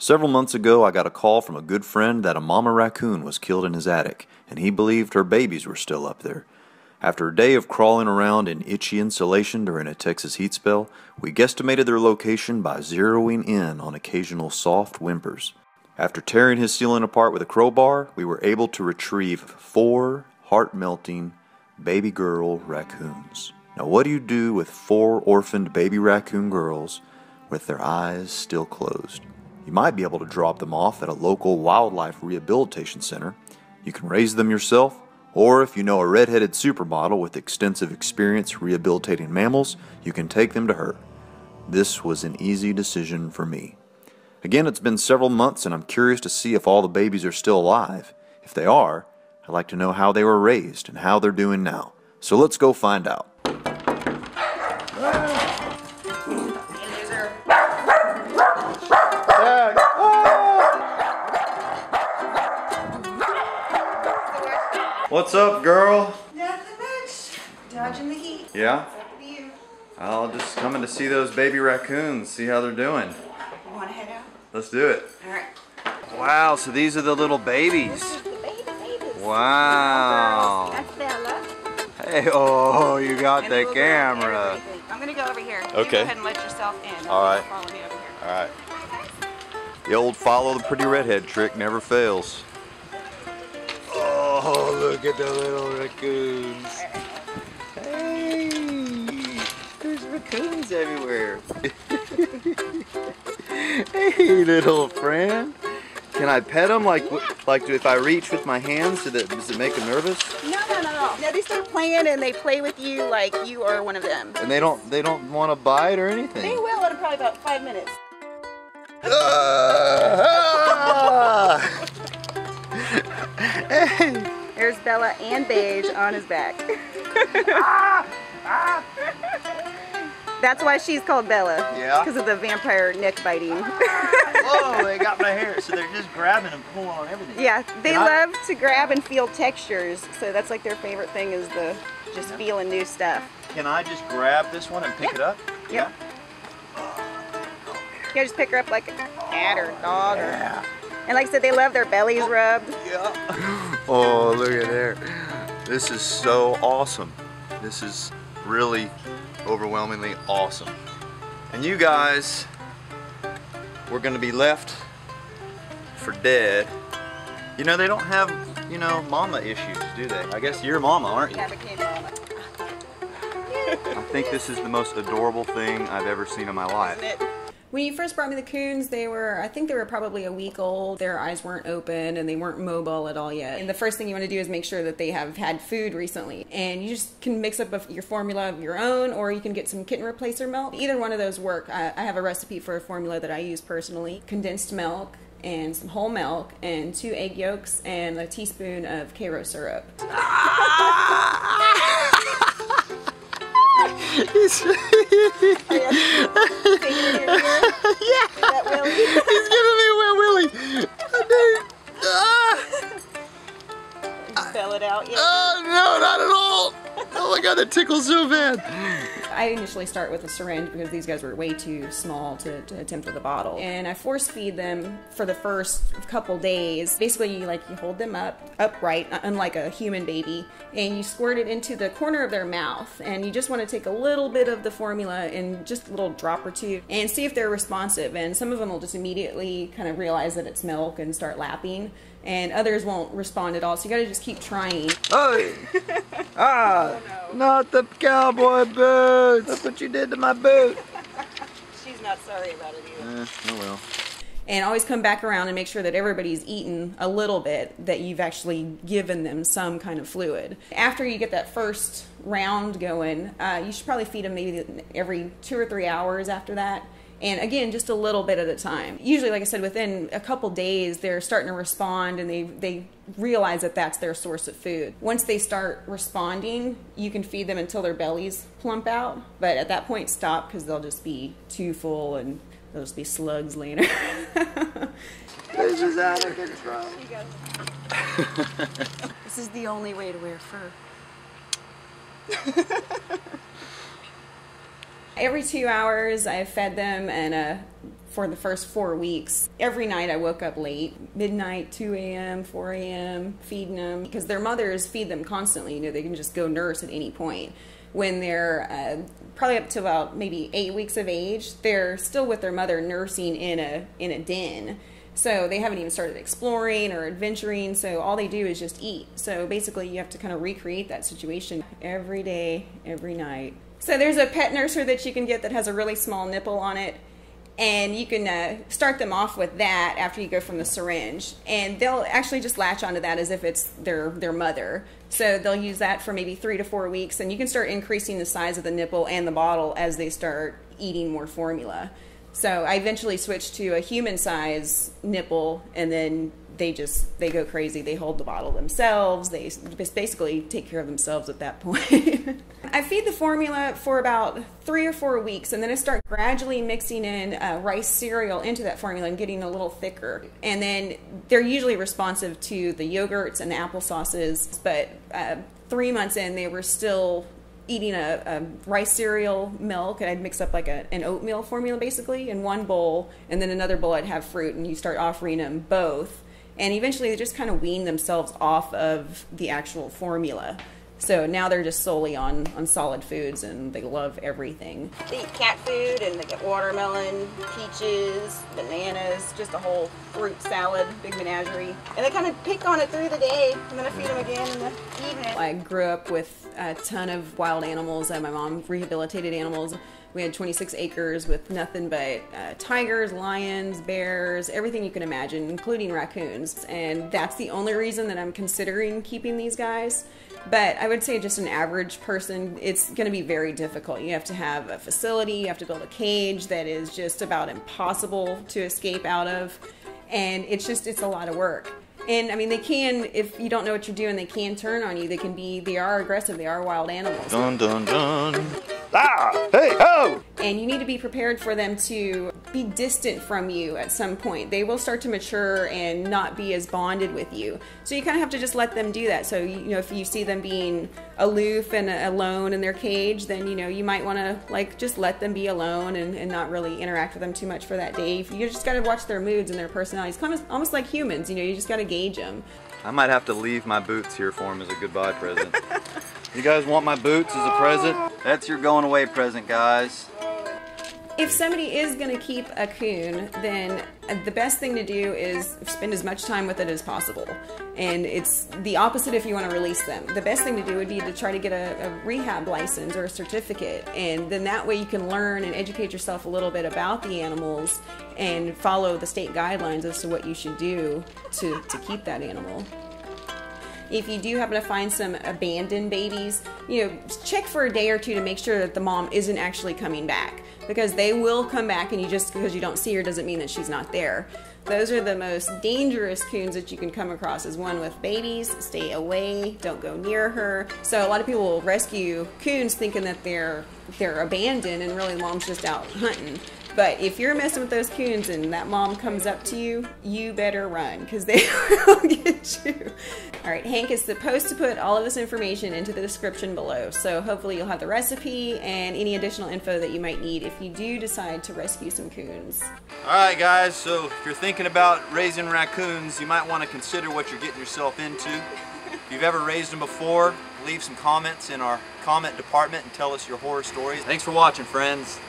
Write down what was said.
Several months ago, I got a call from a good friend that a mama raccoon was killed in his attic, and he believed her babies were still up there. After a day of crawling around in itchy insulation during a Texas heat spell, we guesstimated their location by zeroing in on occasional soft whimpers. After tearing his ceiling apart with a crowbar, we were able to retrieve 4 heart-melting baby girl raccoons. Now, what do you do with 4 orphaned baby raccoon girls with their eyes still closed? You might be able to drop them off at a local wildlife rehabilitation center. You can raise them yourself, or if you know a red-headed supermodel with extensive experience rehabilitating mammals, you can take them to her. This was an easy decision for me. Again, it's been several months and I'm curious to see if all the babies are still alive. If they are, I'd like to know how they were raised and how they're doing now. So let's go find out. What's up, girl? Nothing much. Dodging the heat. Yeah? What's up with you? I'll just coming to see those baby raccoons, see how they're doing. You want to head out? Let's do it. Alright. Wow, so these are the little babies. The babies. Wow. That's Bella. Hey, oh, you got And the little girl, camera. everything. I'm going to go over here. You Okay. go ahead and let yourself in. All right. Follow me over here. All right. The old follow the pretty redhead trick never fails. Oh, look at the little raccoons. Hey, there's raccoons everywhere. Hey, little friend. Can I pet them like if I reach with my hands, does it make them nervous? No. No, they start playing and they play with you like you are one of them. And they don't want to bite or anything? They will in probably about 5 minutes. Hey. There's Bella and Beige on his back. That's why she's called Bella. Yeah? Because of the vampire neck biting. Whoa, they got my hair. So they're just grabbing and pulling on everything. Yeah, they love to grab and feel textures. So that's like their favorite thing is the just feeling new stuff. Can I just grab this one and pick it up? Yep. You can just pick her up like a cat or a dog. Yeah. And like I said, they love their bellies rubbed. Yeah. Oh, look at there. This is so awesome. This is really overwhelmingly awesome. And you guys, we're gonna be left for dead. You know, they don't have, you know, mama issues, do they? I guess you're mama, aren't you? Yeah, became mama. I think this is the most adorable thing I've ever seen in my life. Isn't it? When you first brought me the coons, I think they were probably a week old. Their eyes weren't open and they weren't mobile at all yet. And the first thing you want to do is make sure that they have had food recently. And you just can mix up your formula of your own, or you can get some kitten replacer milk. Either one of those work. I have a recipe for a formula that I use personally. Condensed milk and some whole milk and 2 egg yolks and a teaspoon of Karo syrup. He's Yeah. Is that Willie? He's giving me a wet willy. You spell it out yet? Oh, no, not at all. Oh my God, that tickles so bad. I initially start with a syringe because these guys were way too small to attempt with a bottle. And I force feed them for the first couple days. Basically, you hold them upright, unlike a human baby, and you squirt it into the corner of their mouth. And you just want to take a little bit of the formula and just a little drop or two and see if they're responsive. And some of them will just immediately kind of realize that it's milk and start lapping. And others won't respond at all, so you gotta just keep trying. Oh, ah, Oh, no. not the cowboy boots. Look what you did to my boot. She's not sorry about it either. Oh well. And always come back around and make sure that everybody's eaten a little bit, that you've actually given them some kind of fluid. After you get that first round going, you should probably feed them maybe every 2 or 3 hours after that. And again, just a little bit at a time. Usually, like I said, within a couple days, they're starting to respond and they realize that that's their source of food. Once they start responding, you can feed them until their bellies plump out. But at that point, stop, because they'll just be too full and they'll just be slugs laying there. This is out of control. This is the only way to wear fur. Every 2 hours I've fed them, and for the first 4 weeks, every night I woke up late, midnight, 2 a.m., 4 a.m., feeding them, because their mothers feed them constantly. You know, they can just go nurse at any point. When they're probably up to about maybe 8 weeks of age, they're still with their mother nursing in a den. So they haven't even started exploring or adventuring, so all they do is just eat. So basically you have to kind of recreate that situation every day, every night. So there's a pet nurser that you can get that has a really small nipple on it, and you can start them off with that after you go from the syringe, and they'll actually just latch onto that as if it's their mother. So they'll use that for maybe 3 to 4 weeks, and you can start increasing the size of the nipple and the bottle as they start eating more formula. So I eventually switched to a human size nipple, and then they go crazy. They hold the bottle themselves. They just basically take care of themselves at that point. I feed the formula for about 3 or 4 weeks, and then I start gradually mixing in rice cereal into that formula and getting a little thicker. And then they're usually responsive to the yogurts and the applesauces, but 3 months in, they were still eating a rice cereal milk, and I'd mix up like an oatmeal formula basically in one bowl, and then another bowl I'd have fruit, and you start offering them both. And eventually they just kind of wean themselves off of the actual formula. So now they're just solely on solid foods, and they love everything. They eat cat food, and they get watermelon, peaches, bananas, just a whole fruit salad, big menagerie. And they kind of pick on it through the day, and then I feed them again in the evening. I grew up with a ton of wild animals. My mom rehabilitated animals. We had 26 acres with nothing but tigers, lions, bears, everything you can imagine, including raccoons. And that's the only reason that I'm considering keeping these guys. But I would say just an average person, it's going to be very difficult. You have to have a facility, you have to build a cage that is just about impossible to escape out of. And it's a lot of work. And I mean, they can, if you don't know what you're doing, they can turn on you. They are aggressive, they are wild animals. Dun dun dun. Ah! Hey, ho! And you need to be prepared for them to be distant from you at some point. They will start to mature and not be as bonded with you. So you kind of have to just let them do that. So, you know, if you see them being aloof and alone in their cage, then, you know, you might want to like just let them be alone and not really interact with them too much for that day. You just got to watch their moods and their personalities, kind of almost like humans. You know, you just got to gauge them. I might have to leave my boots here for him as a goodbye present. You guys want my boots as a present? That's your going away present, guys. If somebody is going to keep a coon, then the best thing to do is spend as much time with it as possible. And it's the opposite if you want to release them. The best thing to do would be to try to get a rehab license or a certificate. And then that way you can learn and educate yourself a little bit about the animals and follow the state guidelines as to what you should do to keep that animal. If you do happen to find some abandoned babies, you know, check for a day or two to make sure that the mom isn't actually coming back, because they will come back, and just because you don't see her doesn't mean that she's not there. Those are the most dangerous coons that you can come across, is one with babies. Stay away, don't go near her. So a lot of people will rescue coons thinking that they're abandoned, and really mom's just out hunting. But if you're messing with those coons and that mom comes up to you, you better run, because they will get you. All right, Hank is supposed to put all of this information into the description below, so hopefully you'll have the recipe and any additional info that you might need if you do decide to rescue some coons. All right, guys, so if you're thinking about raising raccoons, you might want to consider what you're getting yourself into. If you've ever raised them before, leave some comments in our comment department and tell us your horror stories. Thanks for watching, friends.